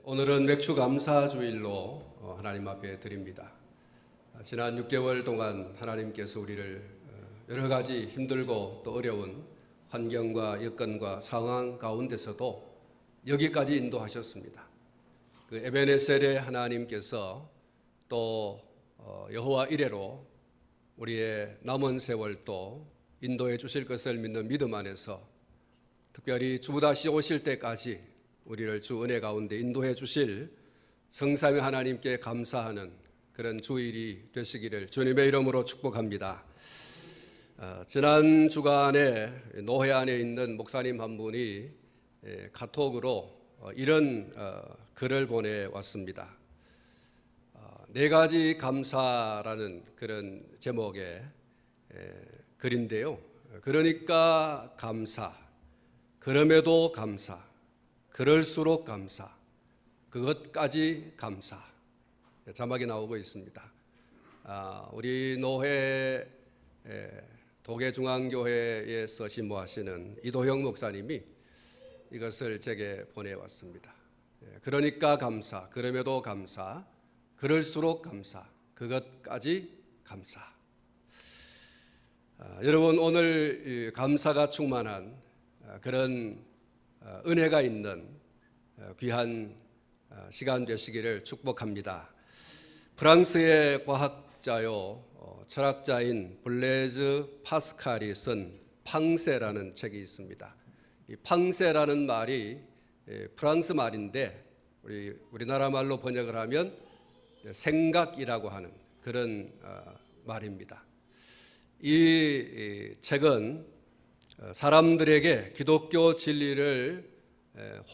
오늘은 맥주 감사 주일로 하나님 앞에 드립니다. 지난 6개월 동안 하나님께서 우리를 여러 가지 힘들고 또 어려운 환경과 여건과 상황 가운데서도 여기까지 인도하셨습니다. 그 에베네셀의 하나님께서 또 여호와 이레로 우리의 남은 세월도 인도해 주실 것을 믿는 믿음 안에서 특별히 주 다시 오실 때까지 우리를 주 은혜 가운데 인도해 주실 성삼위 하나님께 감사하는 그런 주일이 되시기를 주님의 이름으로 축복합니다. 지난 주간에 노회 안에 있는 목사님 한 분이 카톡으로 이런 글을 보내왔습니다. 네 가지 감사라는 그런 제목의 글인데요. 그러니까 감사, 그럼에도 감사, 그럴수록 감사, 그것까지 감사. 자막이 나오고 있습니다. 우리 노회 도계중앙교회에서 신모하시는 이도형 목사님이 이것을 제게 보내왔습니다. 그러니까 감사, 그럼에도 감사, 그럴수록 감사, 그것까지 감사. 여러분, 오늘 감사가 충만한 그런 은혜가 있는 귀한 시간 되시기를 축복합니다. 프랑스의 과학자요 철학자인 블레즈 파스칼이 쓴 팡세라는 책이 있습니다. 이 팡세라는 말이 프랑스 말인데 우리나라 말로 번역을 하면 생각이라고 하는 그런 말입니다. 이 책은 사람들에게 기독교 진리를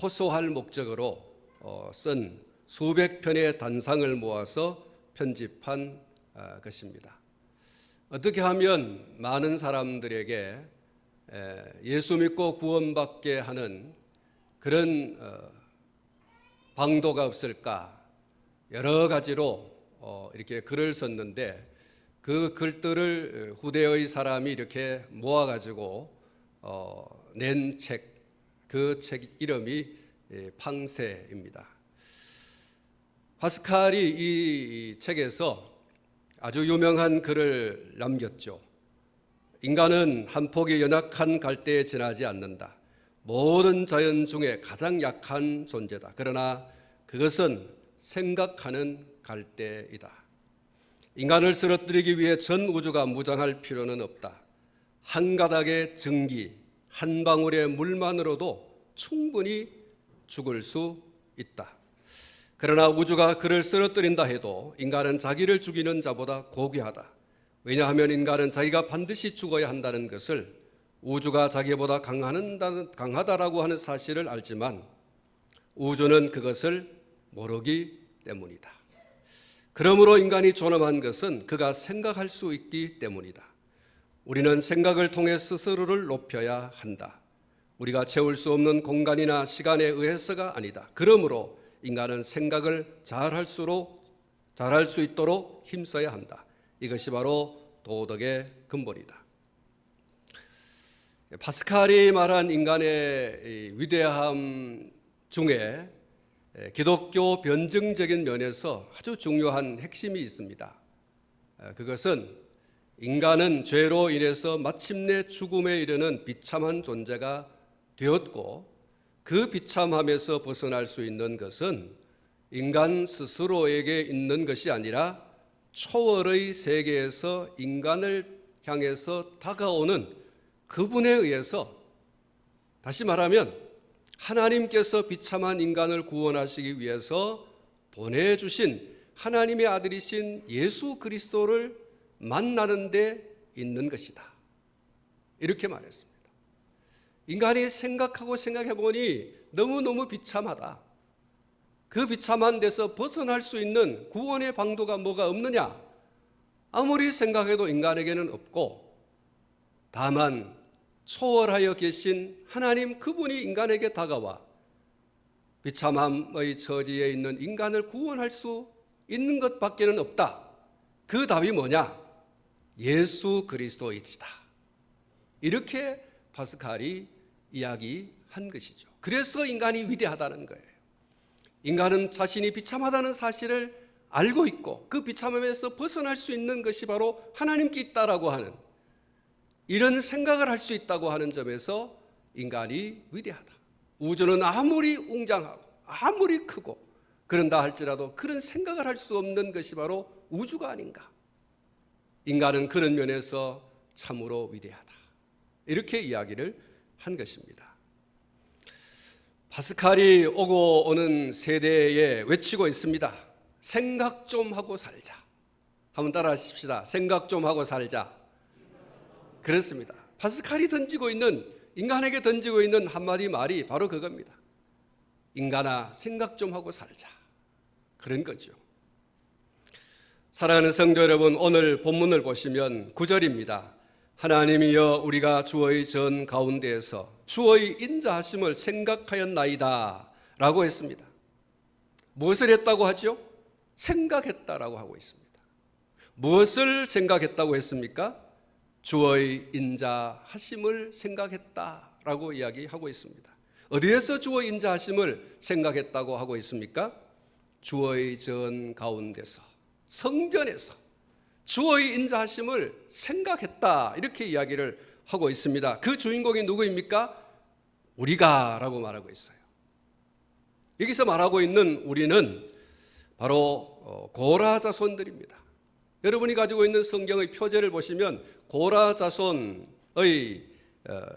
호소할 목적으로 쓴 수백 편의 단상을 모아서 편집한 것입니다. 어떻게 하면 많은 사람들에게 예수 믿고 구원받게 하는 그런 방도가 없을까? 여러 가지로 이렇게 글을 썼는데 그 글들을 후대의 사람이 이렇게 모아가지고 낸 책, 그 책 이름이 팡세입니다. 파스칼이 이 책에서 아주 유명한 글을 남겼죠. 인간은 한 폭의 연약한 갈대에 지나지 않는다. 모든 자연 중에 가장 약한 존재다. 그러나 그것은 생각하는 갈대이다. 인간을 쓰러뜨리기 위해 전 우주가 무장할 필요는 없다. 한 가닥의 증기, 한 방울의 물만으로도 충분히 죽을 수 있다. 그러나 우주가 그를 쓰러뜨린다 해도 인간은 자기를 죽이는 자보다 고귀하다. 왜냐하면 인간은 자기가 반드시 죽어야 한다는 것을 우주가 자기보다 강하다라고 하는 사실을 알지만 우주는 그것을 모르기 때문이다. 그러므로 인간이 존엄한 것은 그가 생각할 수 있기 때문이다. 우리는 생각을 통해 스스로를 높여야 한다. 우리가 채울 수 없는 공간이나 시간에 의해서가 아니다. 그러므로 인간은 생각을 잘할 수 있도록 힘써야 한다. 이것이 바로 도덕의 근본이다. 파스칼이 말한 인간의 위대함 중에 기독교 변증적인 면에서 아주 중요한 핵심이 있습니다. 그것은 인간은 죄로 인해서 마침내 죽음에 이르는 비참한 존재가 되었고 그 비참함에서 벗어날 수 있는 것은 인간 스스로에게 있는 것이 아니라 초월의 세계에서 인간을 향해서 다가오는 그분에 의해서, 다시 말하면 하나님께서 비참한 인간을 구원하시기 위해서 보내주신 하나님의 아들이신 예수 그리스도를 만나는 데 있는 것이다. 이렇게 말했습니다. 인간이 생각해 보니 너무너무 비참하다. 그 비참한 데서 벗어날 수 있는 구원의 방도가 뭐가 없느냐? 아무리 생각해도 인간에게는 없고, 다만 초월하여 계신 하나님 그분이 인간에게 다가와 비참함의 처지에 있는 인간을 구원할 수 있는 것밖에는 없다. 그 답이 뭐냐? 예수 그리스도이시다. 이렇게 파스칼이 이야기한 것이죠. 그래서 인간이 위대하다는 거예요. 인간은 자신이 비참하다는 사실을 알고 있고 그 비참함에서 벗어날 수 있는 것이 바로 하나님께 있다라고 하는 이런 생각을 할 수 있다고 하는 점에서 인간이 위대하다. 우주는 아무리 웅장하고 아무리 크고 그런다 할지라도 그런 생각을 할 수 없는 것이 바로 우주가 아닌가. 인간은 그런 면에서 참으로 위대하다. 이렇게 이야기를 한 것입니다. 파스칼이 오고 오는 세대에 외치고 있습니다. 생각 좀 하고 살자. 한번 따라 하십시다. 생각 좀 하고 살자. 그렇습니다. 파스칼이 인간에게 던지고 있는 한마디 말이 바로 그겁니다. 인간아, 생각 좀 하고 살자. 그런 거죠. 사랑하는 성도 여러분, 오늘 본문을 보시면 9절입니다. 하나님이여 우리가 주의 전 가운데에서 주의 인자하심을 생각하였나이다 라고 했습니다. 무엇을 했다고 하죠? 생각했다라고 하고 있습니다. 무엇을 생각했다고 했습니까? 주의 인자하심을 생각했다라고 이야기하고 있습니다. 어디에서 주의 인자하심을 생각했다고 하고 있습니까? 주의 전 가운데서, 성전에서 주의 인자하심을 생각했다 이렇게 이야기를 하고 있습니다. 그 주인공이 누구입니까? 우리가라고 말하고 있어요. 여기서 말하고 있는 우리는 바로 고라 자손들입니다. 여러분이 가지고 있는 성경의 표제를 보시면 고라 자손의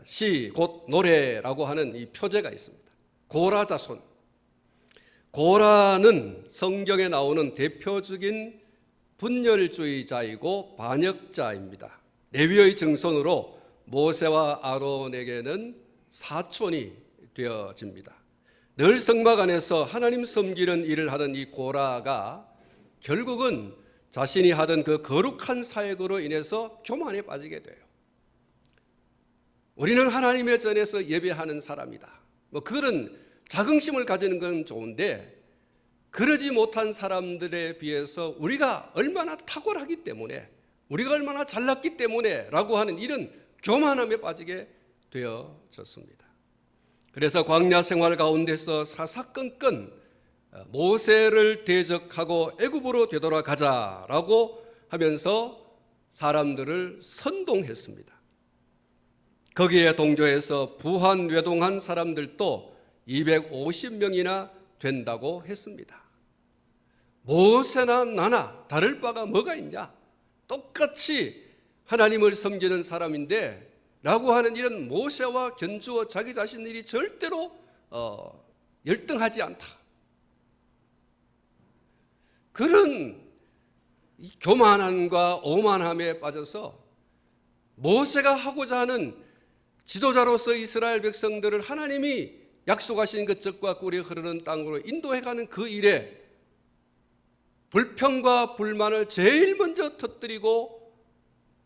시, 곧 노래라고 하는 이 표제가 있습니다. 고라 자손. 고라는 성경에 나오는 대표적인 분열주의자이고 반역자입니다. 레위의 증손으로 모세와 아론에게는 사촌이 되어집니다. 늘 성막 안에서 하나님 섬기는 일을 하던 이 고라가 결국은 자신이 하던 그 거룩한 사역으로 인해서 교만에 빠지게 돼요. 우리는 하나님의 전에서 예배하는 사람이다. 그런 자긍심을 가지는 건 좋은데 그러지 못한 사람들에 비해서 우리가 얼마나 탁월하기 때문에 우리가 얼마나 잘났기 때문에 라고 하는 이런 교만함에 빠지게 되어졌습니다. 그래서 광야 생활 가운데서 사사건건 모세를 대적하고 애굽으로 되돌아가자라고 하면서 사람들을 선동했습니다. 거기에 동조해서 부한 외동한 사람들도 250명이나 된다고 했습니다. 모세나 나나 다를 바가 뭐가 있냐? 똑같이 하나님을 섬기는 사람인데 라고 하는 이런 모세와 견주어 자기 자신들이 절대로 열등하지 않다. 그런 교만함과 오만함에 빠져서 모세가 하고자 하는 지도자로서 이스라엘 백성들을 하나님이 약속하신 그 젖과 꿀이 흐르는 땅으로 인도해가는 그 일에 불평과 불만을 제일 먼저 터뜨리고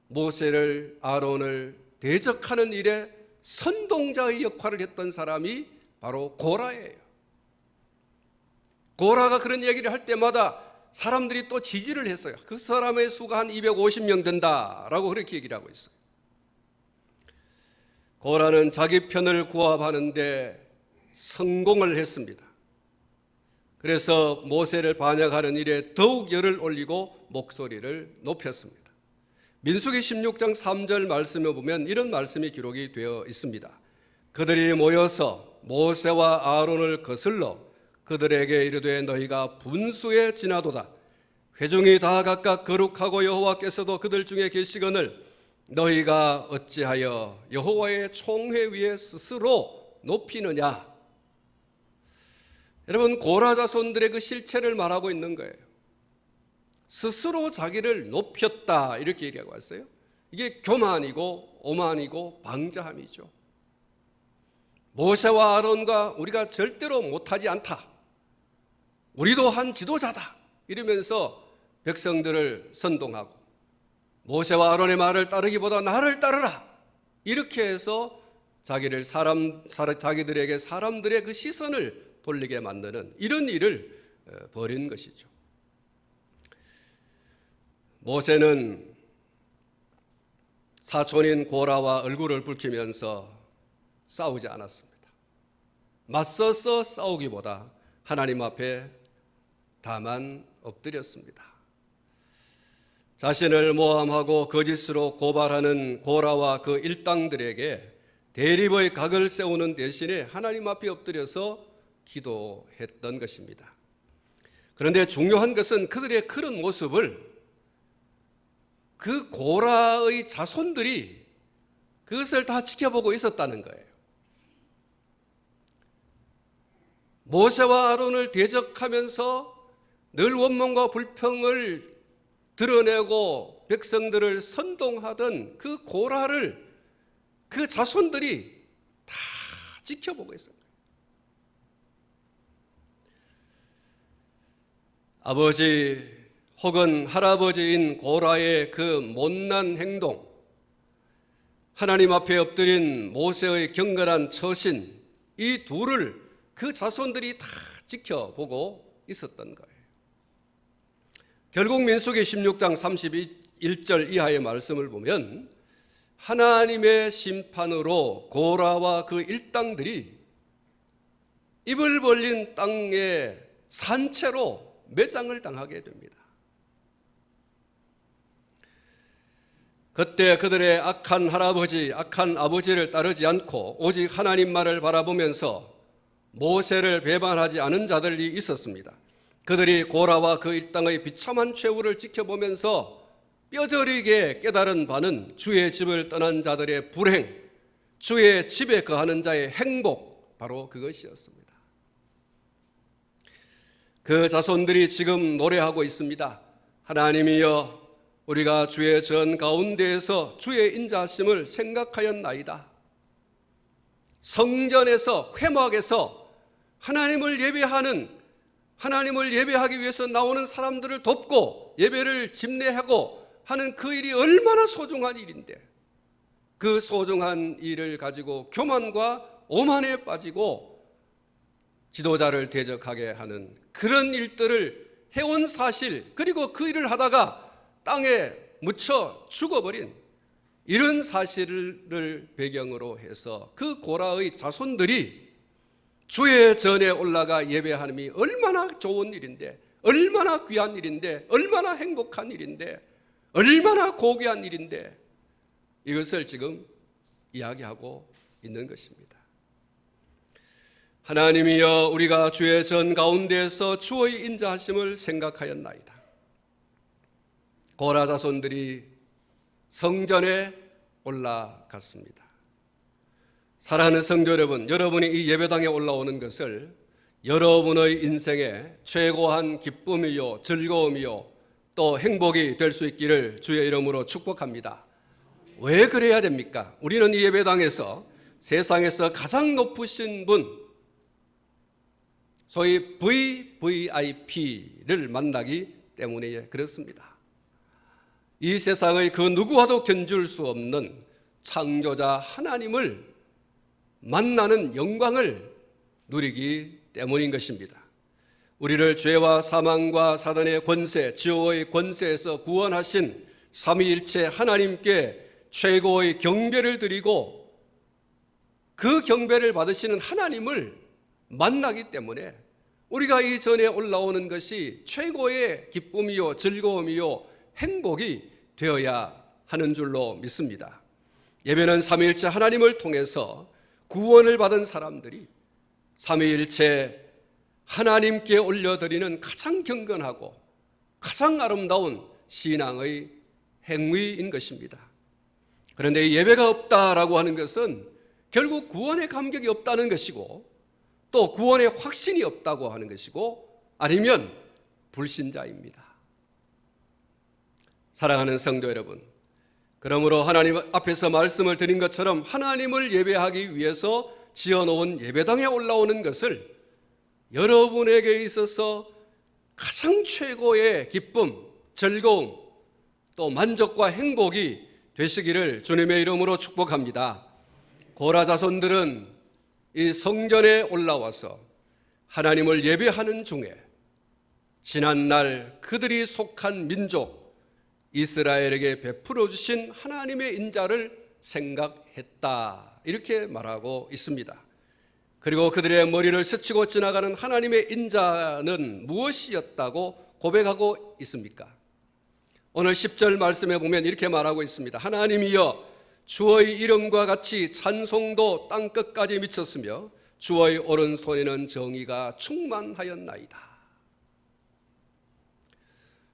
모세를 아론을 대적하는 일에 선동자의 역할을 했던 사람이 바로 고라예요. 고라가 그런 얘기를 할 때마다 사람들이 또 지지를 했어요. 그 사람의 수가 한 250명 된다라고 그렇게 얘기를 하고 있어요. 고라는 자기 편을 구합하는데 성공을 했습니다. 그래서 모세를 반역하는 일에 더욱 열을 올리고 목소리를 높였습니다. 민수기 16장 3절 말씀에 보면 이런 말씀이 기록이 되어 있습니다. 그들이 모여서 모세와 아론을 거슬러 그들에게 이르되 너희가 분수에 지나도다. 회중이 다 각각 거룩하고 여호와께서도 그들 중에 계시거늘 너희가 어찌하여 여호와의 총회 위에 스스로 높이느냐. 여러분, 고라 자손들의 그 실체를 말하고 있는 거예요. 스스로 자기를 높였다 이렇게 얘기하고 왔어요. 이게 교만이고 오만이고 방자함이죠. 모세와 아론과 우리가 절대로 못하지 않다. 우리도 한 지도자다. 이러면서 백성들을 선동하고 모세와 아론의 말을 따르기보다 나를 따르라. 이렇게 해서 자기들에게 사람들의 그 시선을 돌리게 만드는 이런 일을 벌인 것이죠. 모세는 사촌인 고라와 얼굴을 붉히면서 싸우지 않았습니다. 맞서서 싸우기보다 하나님 앞에 다만 엎드렸습니다. 자신을 모함하고 거짓으로 고발하는 고라와 그 일당들에게 대립의 각을 세우는 대신에 하나님 앞에 엎드려서 기도했던 것입니다. 그런데 중요한 것은 그들의 그런 모습을 그 고라의 자손들이 그것을 다 지켜보고 있었다는 거예요. 모세와 아론을 대적하면서 늘 원망과 불평을 드러내고 백성들을 선동하던 그 고라를 그 자손들이 다 지켜보고 있어요. 아버지 혹은 할아버지인 고라의 그 못난 행동, 하나님 앞에 엎드린 모세의 경건한 처신, 이 둘을 그 자손들이 다 지켜보고 있었던 거예요. 결국 민수기 16장 31절 이하의 말씀을 보면 하나님의 심판으로 고라와 그 일당들이 입을 벌린 땅에 산채로 매장을 당하게 됩니다. 그때 그들의 악한 할아버지, 악한 아버지를 따르지 않고 오직 하나님 말을 바라보면서 모세를 배반하지 않은 자들이 있었습니다. 그들이 고라와 그 일당의 비참한 최후를 지켜보면서 뼈저리게 깨달은 바는 주의 집을 떠난 자들의 불행, 주의 집에 거하는 자의 행복, 바로 그것이었습니다. 그 자손들이 지금 노래하고 있습니다. 하나님이여, 우리가 주의 전 가운데에서 주의 인자하심을 생각하였나이다. 성전에서, 회막에서 하나님을 예배하기 위해서 나오는 사람들을 돕고 예배를 집례하고 하는 그 일이 얼마나 소중한 일인데, 그 소중한 일을 가지고 교만과 오만에 빠지고 지도자를 대적하게 하는 그런 일들을 해온 사실, 그리고 그 일을 하다가 땅에 묻혀 죽어버린 이런 사실을 배경으로 해서 그 고라의 자손들이 주의 전에 올라가 예배하는 얼마나 좋은 일인데, 얼마나 귀한 일인데, 얼마나 행복한 일인데, 얼마나 고귀한 일인데, 이것을 지금 이야기하고 있는 것입니다. 하나님이여, 우리가 주의 전 가운데에서 주의 인자하심을 생각하였나이다. 고라 자손들이 성전에 올라갔습니다. 사랑하는 성도 여러분, 여러분이 이 예배당에 올라오는 것을 여러분의 인생의 최고한 기쁨이요, 즐거움이요, 또 행복이 될 수 있기를 주의 이름으로 축복합니다. 왜 그래야 됩니까? 우리는 이 예배당에서 세상에서 가장 높으신 분, 소위 VVIP를 만나기 때문에 그렇습니다. 이 세상의 그 누구와도 견줄 수 없는 창조자 하나님을 만나는 영광을 누리기 때문인 것입니다. 우리를 죄와 사망과 사단의 권세, 지옥의 권세에서 구원하신 삼위일체 하나님께 최고의 경배를 드리고 그 경배를 받으시는 하나님을 만나기 때문에 우리가 이 전에 올라오는 것이 최고의 기쁨이요, 즐거움이요, 행복이 되어야 하는 줄로 믿습니다. 예배는 삼위일체 하나님을 통해서 구원을 받은 사람들이 삼위일체 하나님께 올려드리는 가장 경건하고 가장 아름다운 신앙의 행위인 것입니다. 그런데 이 예배가 없다라고 하는 것은 결국 구원의 감격이 없다는 것이고, 또 구원의 확신이 없다고 하는 것이고, 아니면 불신자입니다. 사랑하는 성도 여러분, 그러므로 하나님 앞에서 말씀을 드린 것처럼 하나님을 예배하기 위해서 지어놓은 예배당에 올라오는 것을 여러분에게 있어서 가장 최고의 기쁨, 즐거움, 또 만족과 행복이 되시기를 주님의 이름으로 축복합니다. 고라 자손들은 이 성전에 올라와서 하나님을 예배하는 중에 지난날 그들이 속한 민족 이스라엘에게 베풀어 주신 하나님의 인자를 생각했다, 이렇게 말하고 있습니다. 그리고 그들의 머리를 스치고 지나가는 하나님의 인자는 무엇이었다고 고백하고 있습니까? 오늘 10절 말씀에 보면 이렇게 말하고 있습니다. 하나님이여 주의 이름과 같이 찬송도 땅끝까지 미쳤으며 주의 오른손에는 정의가 충만하였나이다.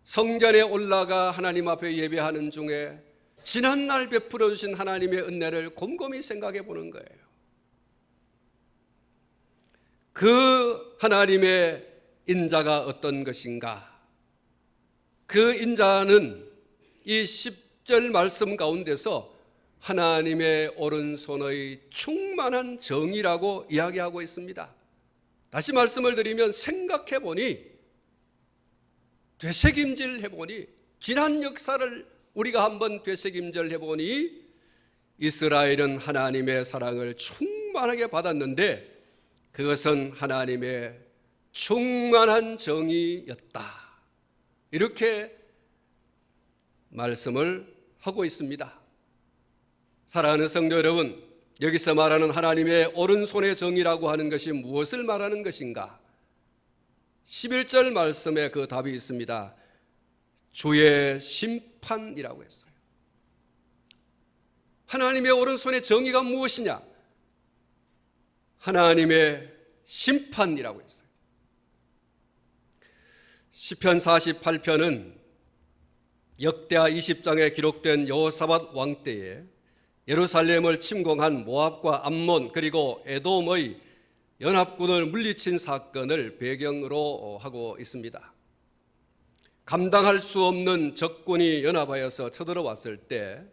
성전에 올라가 하나님 앞에 예배하는 중에 지난날 베풀어 주신 하나님의 은혜를 곰곰이 생각해 보는 거예요. 그 하나님의 인자가 어떤 것인가? 그 인자는 이 10절 말씀 가운데서 하나님의 오른손의 충만한 정의라고 이야기하고 있습니다. 다시 말씀을 드리면 생각해 보니, 되새김질 해보니, 지난 역사를 우리가 한번 되새김질 해보니 이스라엘은 하나님의 사랑을 충만하게 받았는데 그것은 하나님의 충만한 정의였다. 이렇게 말씀을 하고 있습니다. 사랑하는 성도 여러분, 여기서 말하는 하나님의 오른손의 정의라고 하는 것이 무엇을 말하는 것인가? 11절 말씀에 그 답이 있습니다. 주의 심판이라고 했어요. 하나님의 오른손의 정의가 무엇이냐? 하나님의 심판이라고 했어요. 시편 48편은 역대하 20장에 기록된 여호사밧 왕 때에 예루살렘을 침공한 모압과 암몬 그리고 에돔의 연합군을 물리친 사건을 배경으로 하고 있습니다. 감당할 수 없는 적군이 연합하여서 쳐들어왔을 때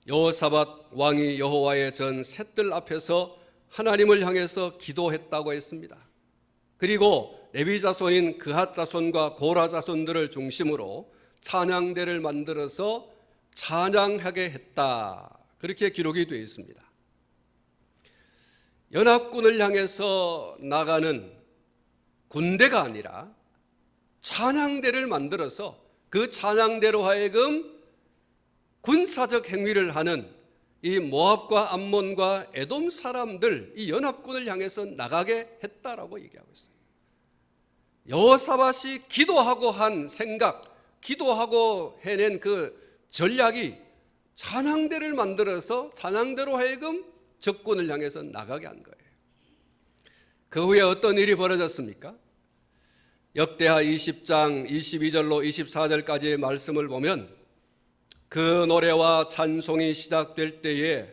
여호사밧 왕이 여호와의 전 셋들 앞에서 하나님을 향해서 기도했다고 했습니다. 그리고 레위 자손인 그핫 자손과 고라 자손들을 중심으로 찬양대를 만들어서 찬양하게 했다. 그렇게 기록이 되어 있습니다. 연합군을 향해서 나가는 군대가 아니라 찬양대를 만들어서 그 찬양대로 하여금 군사적 행위를 하는 이 모압과 암몬과 에돔 사람들, 이 연합군을 향해서 나가게 했다라고 얘기하고 있어요. 여호사밧이 기도하고 한 생각, 기도하고 해낸 그 전략이 찬양대를 만들어서 찬양대로 하여금 적군을 향해서 나가게 한 거예요. 그 후에 어떤 일이 벌어졌습니까? 역대하 20장 22절로 24절까지의 말씀을 보면 그 노래와 찬송이 시작될 때에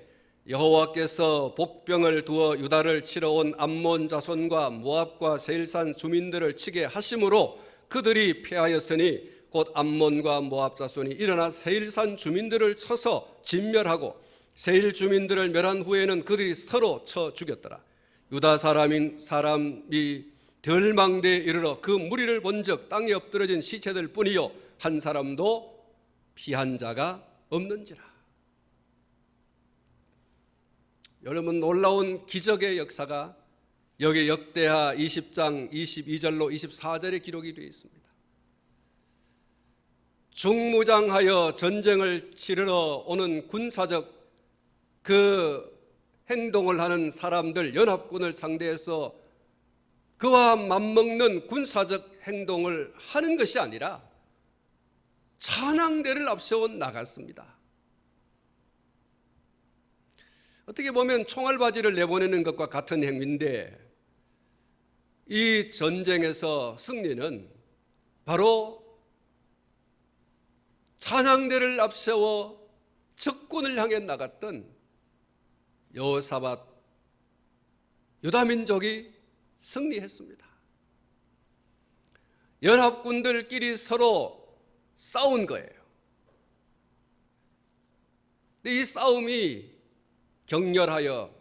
여호와께서 복병을 두어 유다를 치러 온 암몬 자손과 모압과 세일산 주민들을 치게 하심으로 그들이 패하였으니 곧 암몬과 모압 자손이 일어나 세일산 주민들을 쳐서 진멸하고 세일 주민들을 멸한 후에는 그들이 서로 쳐 죽였더라. 유다 사람이 덜망대에 이르러 그 무리를 본즉 땅에 엎드러진 시체들 뿐이요 한 사람도 피한 자가 없는지라. 여러분, 놀라운 기적의 역사가 여기 역대하 20장 22절로 24절에 기록이 되어 있습니다. 중무장하여 전쟁을 치르러 오는 군사적 그 행동을 하는 사람들, 연합군을 상대해서 그와 맞먹는 군사적 행동을 하는 것이 아니라 찬양대를 앞세워 나갔습니다. 어떻게 보면 총알바지를 내보내는 것과 같은 행위인데 이 전쟁에서 승리는 바로 찬양대를 앞세워 적군을 향해 나갔던 여호사밧 유다민족이 승리했습니다. 연합군들끼리 서로 싸운 거예요. 근데 이 싸움이 격렬하여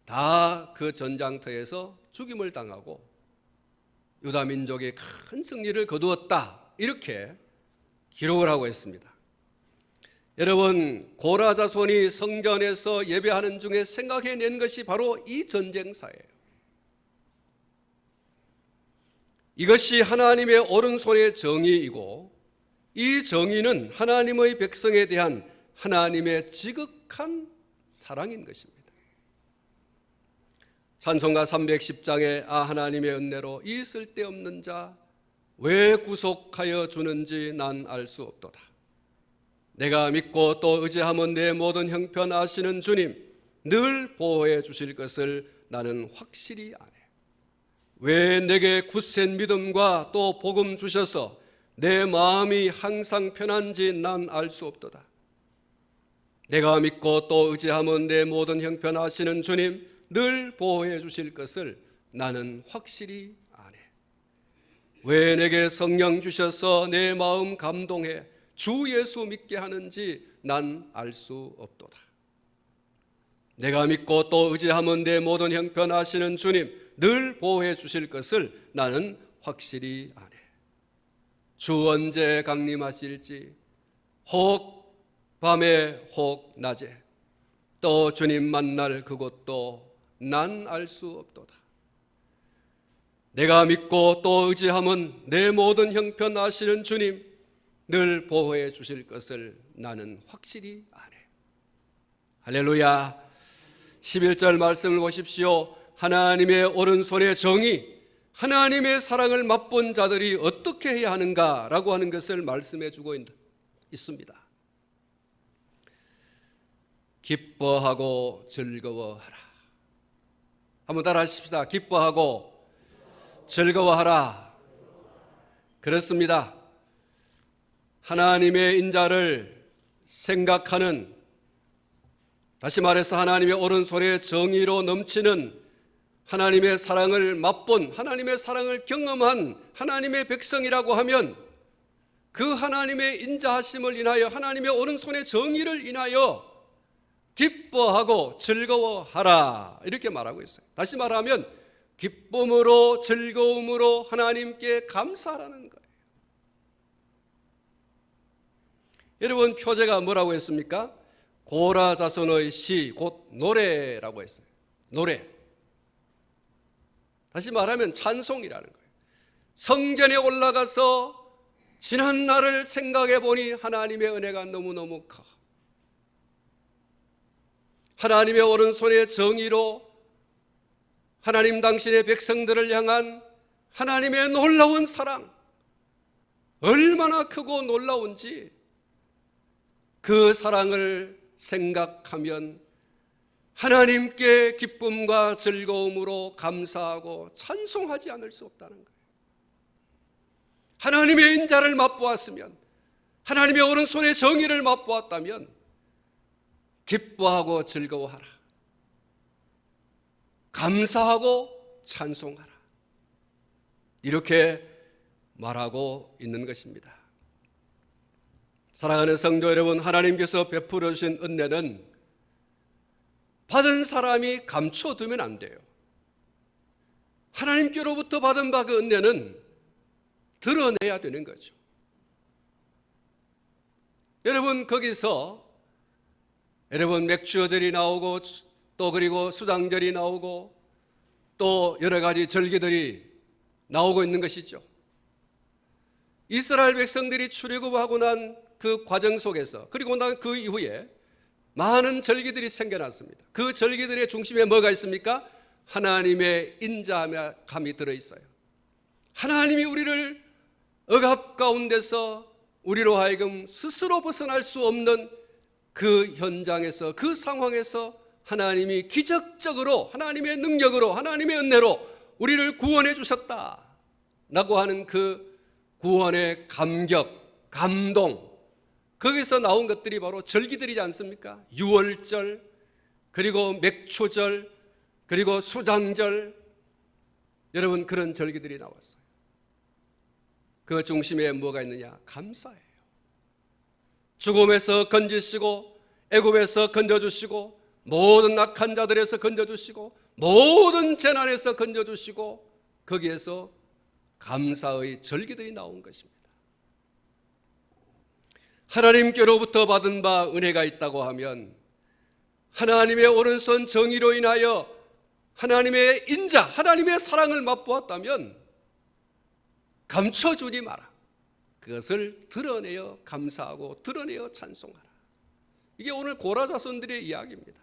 다 그 전장터에서 죽임을 당하고 유다민족이 큰 승리를 거두었다. 이렇게 기록을 하고 있습니다. 여러분, 고라 자손이 성전에서 예배하는 중에 생각해낸 것이 바로 이 전쟁사예요. 이것이 하나님의 오른손의 정의이고 이 정의는 하나님의 백성에 대한 하나님의 지극한 사랑인 것입니다. 찬송가 310장에 하나님의 은혜로 이 쓸데없는 자 왜 구속하여 주는지 난 알 수 없도다. 내가 믿고 또 의지하면 내 모든 형편 아시는 주님 늘 보호해 주실 것을 나는 확실히 아네. 왜 내게 굳센 믿음과 또 복음 주셔서 내 마음이 항상 편한지 난 알 수 없도다. 내가 믿고 또 의지하면 내 모든 형편 아시는 주님 늘 보호해 주실 것을 나는 확실히 아네. 왜 내게 성령 주셔서 내 마음 감동해 주 예수 믿게 하는지 난 알 수 없도다. 내가 믿고 또 의지하면 내 모든 형편 아시는 주님 늘 보호해 주실 것을 나는 확실히 아네. 주 언제 강림하실지 혹 밤에 혹 낮에 또 주님 만날 그곳도 난 알 수 없도다. 내가 믿고 또 의지하면 내 모든 형편 아시는 주님 늘 보호해 주실 것을 나는 확실히 아네. 할렐루야. 11절 말씀을 보십시오. 하나님의 오른손의 정의, 하나님의 사랑을 맛본 자들이 어떻게 해야 하는가라고 하는 것을 말씀해 주고 있습니다. 기뻐하고 즐거워하라. 한번 따라 하십시다. 기뻐하고 즐거워하라. 그렇습니다. 하나님의 인자를 생각하는, 다시 말해서 하나님의 오른손의 정의로 넘치는 하나님의 사랑을 맛본, 하나님의 사랑을 경험한 하나님의 백성이라고 하면 그 하나님의 인자하심을 인하여, 하나님의 오른손의 정의를 인하여 기뻐하고 즐거워하라 이렇게 말하고 있어요. 다시 말하면 기쁨으로 즐거움으로 하나님께 감사하라는 거예요. 여러분, 표제가 뭐라고 했습니까? 고라 자손의 시, 곧 노래라고 했어요. 노래. 다시 말하면 찬송이라는 거예요. 성전에 올라가서 지난 날을 생각해 보니 하나님의 은혜가 너무너무 커. 하나님의 오른손의 정의로 하나님 당신의 백성들을 향한 하나님의 놀라운 사랑, 얼마나 크고 놀라운지 그 사랑을 생각하면 하나님께 기쁨과 즐거움으로 감사하고 찬송하지 않을 수 없다는 거예요. 하나님의 인자를 맛보았으면, 하나님의 오른손의 정의를 맛보았다면 기뻐하고 즐거워하라. 감사하고 찬송하라. 이렇게 말하고 있는 것입니다. 사랑하는 성도 여러분, 하나님께서 베풀어 주신 은혜는 받은 사람이 감춰두면 안 돼요. 하나님께로부터 받은 바 그 은혜는 드러내야 되는 거죠. 여러분, 거기서 여러분 맥주절이 나오고 또 그리고 수장절이 나오고 또 여러 가지 절기들이 나오고 있는 것이죠. 이스라엘 백성들이 출애굽하고 난 그 과정 속에서, 그리고 난 그 이후에 많은 절기들이 생겨났습니다. 그 절기들의 중심에 뭐가 있습니까? 하나님의 인자함이 들어있어요. 하나님이 우리를 억압 가운데서 우리로 하여금 스스로 벗어날 수 없는 그 현장에서, 그 상황에서 하나님이 기적적으로 하나님의 능력으로 하나님의 은혜로 우리를 구원해 주셨다라고 하는 그 구원의 감격, 감동, 거기서 나온 것들이 바로 절기들이지 않습니까? 유월절, 그리고 맥초절, 그리고 수장절, 여러분 그런 절기들이 나왔어요. 그 중심에 뭐가 있느냐? 감사예요. 죽음에서 건지시고 애굽에서 건져주시고 모든 악한 자들에서 건져주시고 모든 재난에서 건져주시고 거기에서 감사의 절기들이 나온 것입니다. 하나님께로부터 받은 바 은혜가 있다고 하면 하나님의 오른손 정의로 인하여 하나님의 인자, 하나님의 사랑을 맛보았다면 감춰주지 마라. 그것을 드러내어 감사하고 드러내어 찬송하라. 이게 오늘 고라 자손들의 이야기입니다.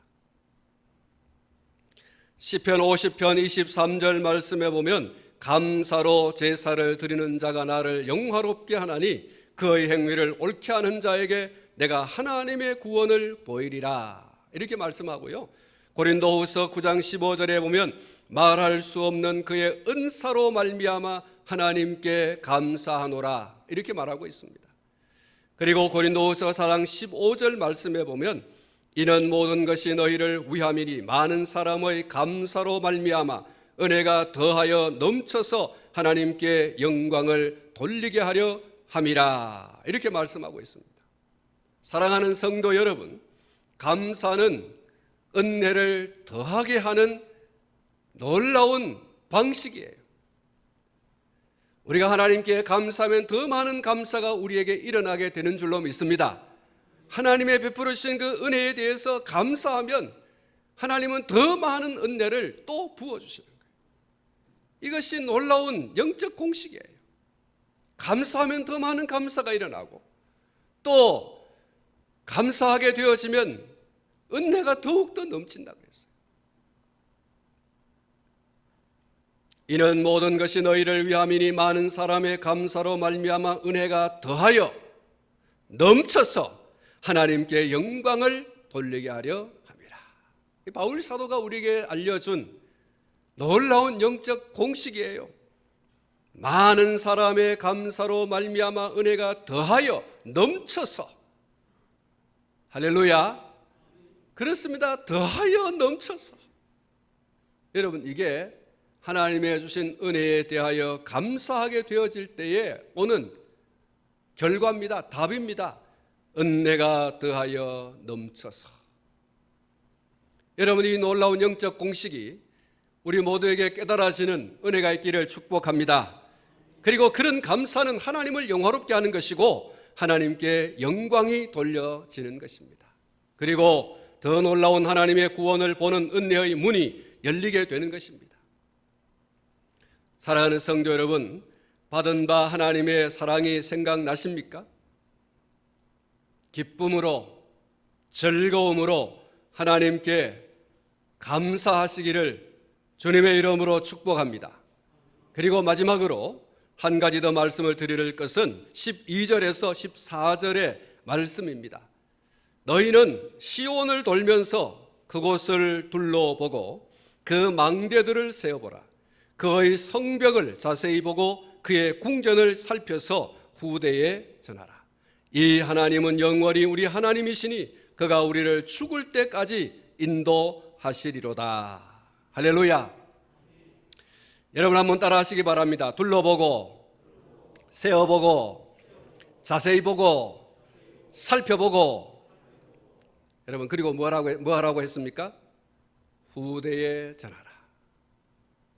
시편 50편 23절 말씀에 보면 감사로 제사를 드리는 자가 나를 영화롭게 하나니 그의 행위를 옳게 하는 자에게 내가 하나님의 구원을 보이리라, 이렇게 말씀하고요. 고린도후서 9장 15절에 보면 말할 수 없는 그의 은사로 말미암아 하나님께 감사하노라, 이렇게 말하고 있습니다. 그리고 고린도후서 4장 15절 말씀에 보면 이는 모든 것이 너희를 위함이니 많은 사람의 감사로 말미암아 은혜가 더하여 넘쳐서 하나님께 영광을 돌리게 하려 함이라, 이렇게 말씀하고 있습니다. 사랑하는 성도 여러분, 감사는 은혜를 더하게 하는 놀라운 방식이에요. 우리가 하나님께 감사하면 더 많은 감사가 우리에게 일어나게 되는 줄로 믿습니다. 하나님의 베풀으신 그 은혜에 대해서 감사하면 하나님은 더 많은 은혜를 또 부어주시는 거예요. 이것이 놀라운 영적 공식이에요. 감사하면 더 많은 감사가 일어나고 또 감사하게 되어지면 은혜가 더욱더 넘친다고 그랬어요. 이는 모든 것이 너희를 위함이니 많은 사람의 감사로 말미암아 은혜가 더하여 넘쳐서 하나님께 영광을 돌리게 하려 함이라. 바울 사도가 우리에게 알려준 놀라운 영적 공식이에요. 많은 사람의 감사로 말미암아 은혜가 더하여 넘쳐서, 할렐루야, 그렇습니다. 더하여 넘쳐서. 여러분, 이게 하나님의 주신 은혜에 대하여 감사하게 되어질 때에 오는 결과입니다. 답입니다. 은혜가 더하여 넘쳐서. 여러분, 이 놀라운 영적 공식이 우리 모두에게 깨달아지는 은혜가 있기를 축복합니다. 그리고 그런 감사는 하나님을 영화롭게 하는 것이고 하나님께 영광이 돌려지는 것입니다. 그리고 더 놀라운 하나님의 구원을 보는 은혜의 문이 열리게 되는 것입니다. 사랑하는 성도 여러분, 받은 바 하나님의 사랑이 생각나십니까? 기쁨으로, 즐거움으로 하나님께 감사하시기를 주님의 이름으로 축복합니다. 그리고 마지막으로 한 가지 더 말씀을 드릴 것은 12절에서 14절의 말씀입니다. 너희는 시온을 돌면서 그곳을 둘러보고 그 망대들을 세어보라. 그의 성벽을 자세히 보고 그의 궁전을 살펴서 후대에 전하라. 이 하나님은 영원히 우리 하나님이시니 그가 우리를 죽을 때까지 인도하시리로다. 할렐루야. 여러분 한번 따라 하시기 바랍니다. 둘러보고, 세어보고, 자세히 보고, 살펴보고. 여러분, 그리고 뭐 하라고 했습니까? 후대에 전하라.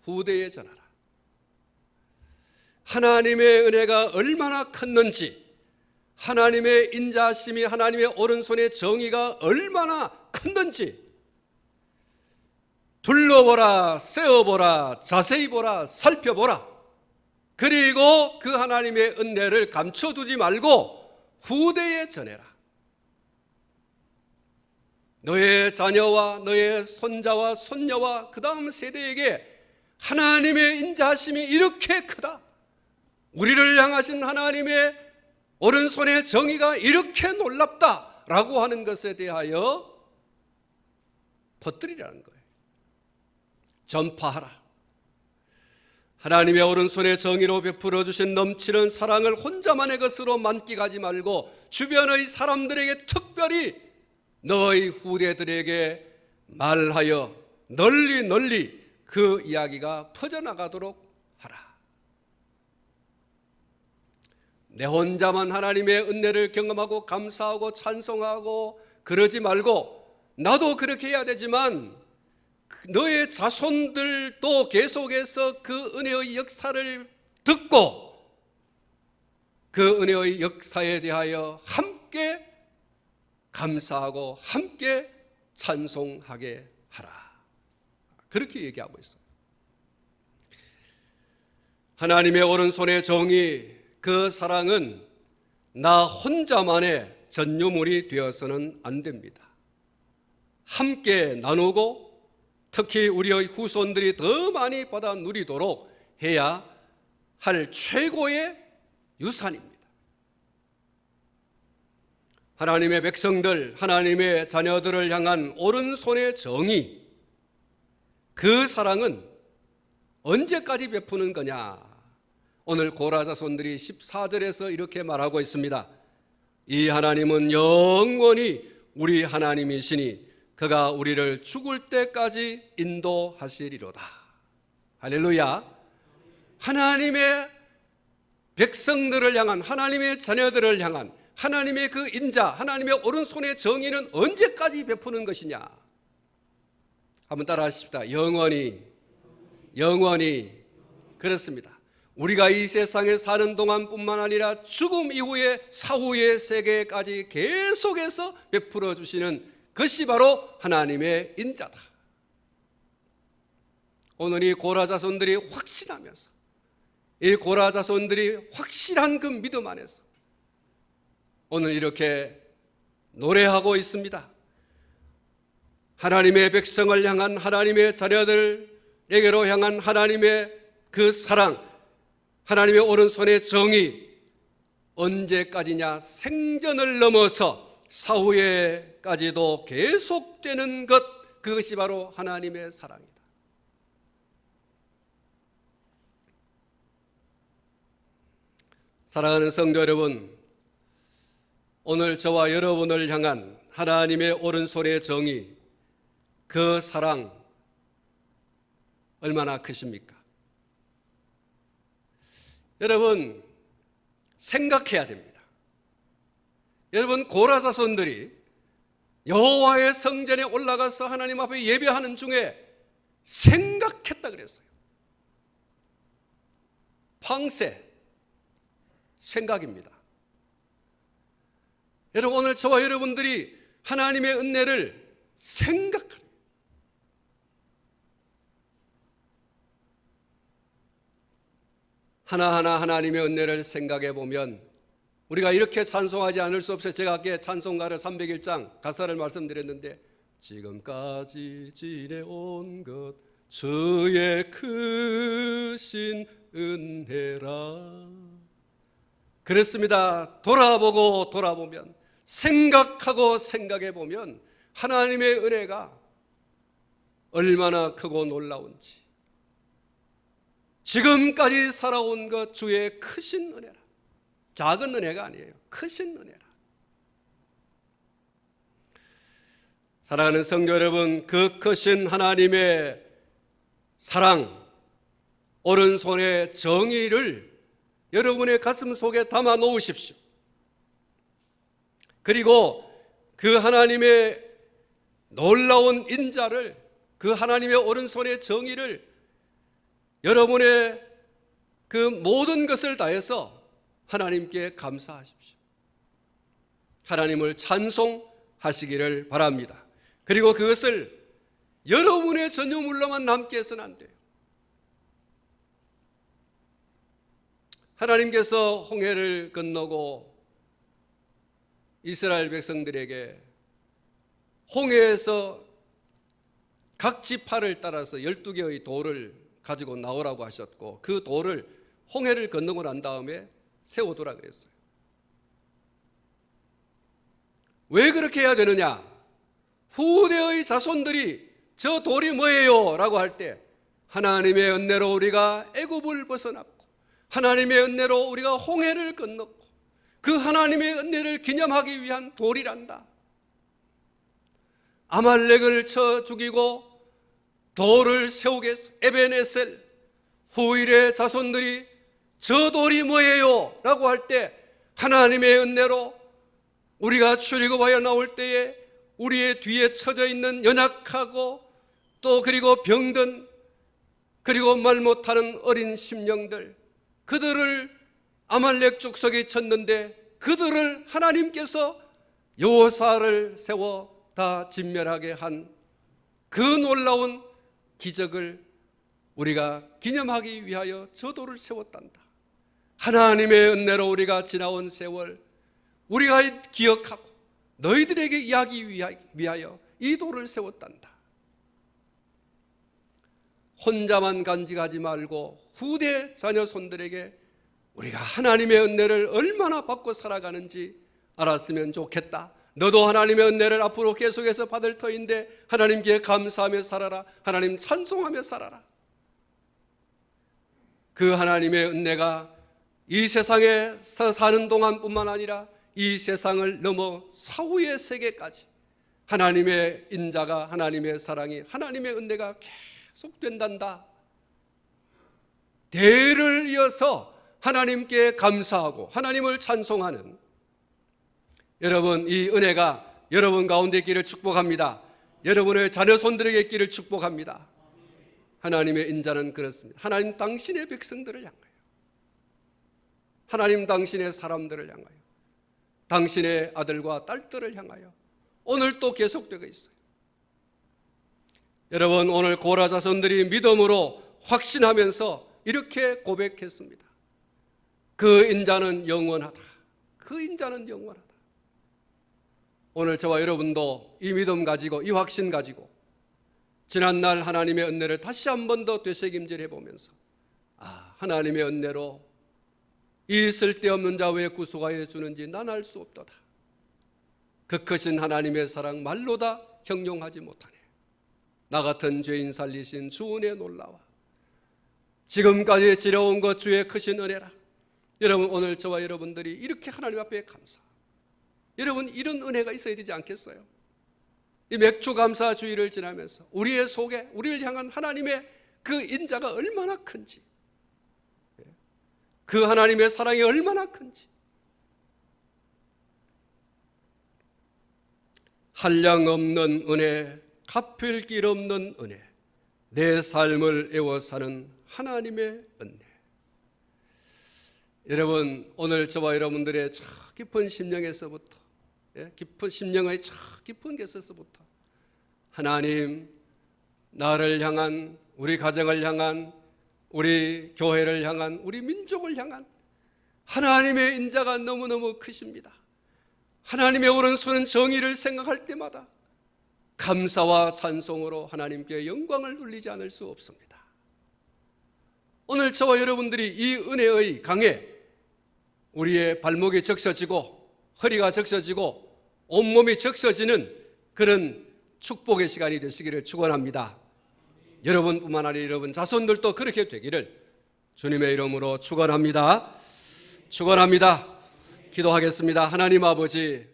후대에 전하라. 하나님의 은혜가 얼마나 컸는지, 하나님의 인자하심이, 하나님의 오른손의 정의가 얼마나 컸는지 둘러보라, 세어보라, 자세히 보라, 살펴보라. 그리고 그 하나님의 은혜를 감춰두지 말고 후대에 전해라. 너의 자녀와 너의 손자와 손녀와 그 다음 세대에게 하나님의 인자하심이 이렇게 크다, 우리를 향하신 하나님의 오른손의 정의가 이렇게 놀랍다라고 하는 것에 대하여 퍼뜨리라는 거예요. 전파하라. 하나님의 오른손의 정의로 베풀어 주신 넘치는 사랑을 혼자만의 것으로 만끽하지 말고 주변의 사람들에게, 특별히 너의 후대들에게 말하여 널리 그 이야기가 퍼져나가도록 하라. 내 혼자만 하나님의 은혜를 경험하고 감사하고 찬송하고 그러지 말고, 나도 그렇게 해야 되지만 너의 자손들도 계속해서 그 은혜의 역사를 듣고 그 은혜의 역사에 대하여 함께 감사하고 함께 찬송하게 하라. 그렇게 얘기하고 있어요. 하나님의 오른손의 정의, 그 사랑은 나 혼자만의 전유물이 되어서는 안 됩니다. 함께 나누고 특히 우리의 후손들이 더 많이 받아 누리도록 해야 할 최고의 유산입니다. 하나님의 백성들, 하나님의 자녀들을 향한 오른손의 정의, 그 사랑은 언제까지 베푸는 거냐? 오늘 고라 자손들이 14절에서 이렇게 말하고 있습니다. 이 하나님은 영원히 우리 하나님이시니 그가 우리를 죽을 때까지 인도하시리로다. 할렐루야. 하나님의 백성들을 향한, 하나님의 자녀들을 향한 하나님의 그 인자, 하나님의 오른손의 정의는 언제까지 베푸는 것이냐? 한번 따라 하십시다. 영원히, 영원히. 그렇습니다. 우리가 이 세상에 사는 동안뿐만 아니라 죽음 이후에 사후의 세계까지 계속해서 베풀어 주시는 것이 바로 하나님의 인자다. 오늘 이 고라 자손들이 확신하면서, 이 고라 자손들이 확실한 그 믿음 안에서 오늘 이렇게 노래하고 있습니다. 하나님의 백성을 향한, 하나님의 자녀들에게로 향한 하나님의 그 사랑, 하나님의 오른손의 정의, 언제까지냐? 생전을 넘어서 사후에까지도 계속되는 것, 그것이 바로 하나님의 사랑이다. 사랑하는 성도 여러분, 오늘 저와 여러분을 향한 하나님의 오른손의 정의, 그 사랑 얼마나 크십니까? 여러분, 생각해야 됩니다. 여러분, 고라 자손들이 여호와의 성전에 올라가서 하나님 앞에 예배하는 중에 생각했다 그랬어요. 방세, 생각입니다. 여러분, 오늘 저와 여러분들이 하나님의 은혜를 생각하는, 하나하나 하나님의 은혜를 생각해 보면 우리가 이렇게 찬송하지 않을 수 없어요. 제가 아까 찬송가를 301장 가사를 말씀드렸는데, 지금까지 지내온 것 주의 크신 은혜라. 그렇습니다. 돌아보고 돌아보면, 생각하고 생각해 보면 하나님의 은혜가 얼마나 크고 놀라운지, 지금까지 살아온 것 주의 크신 은혜라. 작은 은혜가 아니에요. 크신 은혜라. 사랑하는 성도 여러분, 그 크신 하나님의 사랑, 오른손의 정의를 여러분의 가슴 속에 담아 놓으십시오. 그리고 그 하나님의 놀라운 인자를, 그 하나님의 오른손의 정의를 여러분의 그 모든 것을 다해서 하나님께 감사하십시오. 하나님을 찬송하시기를 바랍니다. 그리고 그것을 여러분의 전유물로만 남게 해서는 안 돼요. 하나님께서 홍해를 건너고 이스라엘 백성들에게 홍해에서 각 지파를 따라서 12개의 돌을 가지고 나오라고 하셨고, 그 돌을 홍해를 건너고 난 다음에 세워두라 그랬어요. 왜 그렇게 해야 되느냐? 후대의 자손들이 저 돌이 뭐예요? 라고 할 때, 하나님의 은혜로 우리가 애굽을 벗어났고, 하나님의 은혜로 우리가 홍해를 건넜고, 그 하나님의 은혜를 기념하기 위한 돌이란다. 아말렉을 쳐 죽이고 돌을 세우게 해서 에벤에셀, 후일의 자손들이 저 돌이 뭐예요? 라고 할 때, 하나님의 은혜로 우리가 출애굽하여 나올 때에 우리의 뒤에 처져 있는 연약하고 또 그리고 병든, 그리고 말 못하는 어린 심령들, 그들을 아말렉 족속이 쳤는데 그들을 하나님께서 여호사를 세워 다 진멸하게 한 그 놀라운 기적을 우리가 기념하기 위하여 저 돌을 세웠단다. 하나님의 은혜로 우리가 지나온 세월, 우리가 기억하고 너희들에게 이야기 위하여 이 돌을 세웠단다. 혼자만 간직하지 말고 후대 자녀 손들에게 우리가 하나님의 은혜를 얼마나 받고 살아가는지 알았으면 좋겠다. 너도 하나님의 은혜를 앞으로 계속해서 받을 터인데 하나님께 감사하며 살아라. 하나님 찬송하며 살아라. 그 하나님의 은혜가 이 세상에서 사는 동안뿐만 아니라 이 세상을 넘어 사후의 세계까지 하나님의 인자가, 하나님의 사랑이, 하나님의 은혜가 계속된단다. 대를 이어서 하나님께 감사하고 하나님을 찬송하는 여러분, 이 은혜가 여러분 가운데 있기를 축복합니다. 여러분의 자녀 손들에게 있기를 축복합니다. 하나님의 인자는 그렇습니다. 하나님 당신의 백성들을 향하여, 하나님 당신의 사람들을 향하여, 당신의 아들과 딸들을 향하여 오늘 또 계속되고 있어요. 여러분, 오늘 고라 자손들이 믿음으로 확신하면서 이렇게 고백했습니다. 그 인자는 영원하다. 그 인자는 영원하다. 오늘 저와 여러분도 이 믿음 가지고, 이 확신 가지고 지난날 하나님의 은혜를 다시 한 번 더 되새김질해 보면서 하나님의 은혜로 이 쓸데없는 자 왜 구속하여 주는지 난 알 수 없도다. 그 크신 하나님의 사랑 말로 다 형용하지 못하네. 나 같은 죄인 살리신 주 은혜 놀라워. 지금까지 지려온 것 주의 크신 은혜라. 여러분, 오늘 저와 여러분들이 이렇게 하나님 앞에 감사, 여러분 이런 은혜가 있어야 되지 않겠어요? 이 맥주 감사 주일을 지나면서 우리의 속에 우리를 향한 하나님의 그 인자가 얼마나 큰지, 그 하나님의 사랑이 얼마나 큰지, 한량 없는 은혜, 갚을 길 없는 은혜, 내 삶을 애워 사는 하나님의 은혜. 여러분, 오늘 저와 여러분들의 저 깊은 심령에서부터, 깊은 심령의 저 깊은 곳에서부터 하나님, 나를 향한, 우리 가정을 향한, 우리 교회를 향한, 우리 민족을 향한 하나님의 인자가 너무너무 크십니다. 하나님의 오른손은 정의를 생각할 때마다 감사와 찬송으로 하나님께 영광을 돌리지 않을 수 없습니다. 오늘 저와 여러분들이 이 은혜의 강에 우리의 발목이 적셔지고 허리가 적셔지고 온몸이 적셔지는 그런 축복의 시간이 되시기를 축원합니다. 여러분뿐만 아니라 여러분 자손들도 그렇게 되기를 주님의 이름으로 축원합니다. 축원합니다. 기도하겠습니다. 하나님 아버지,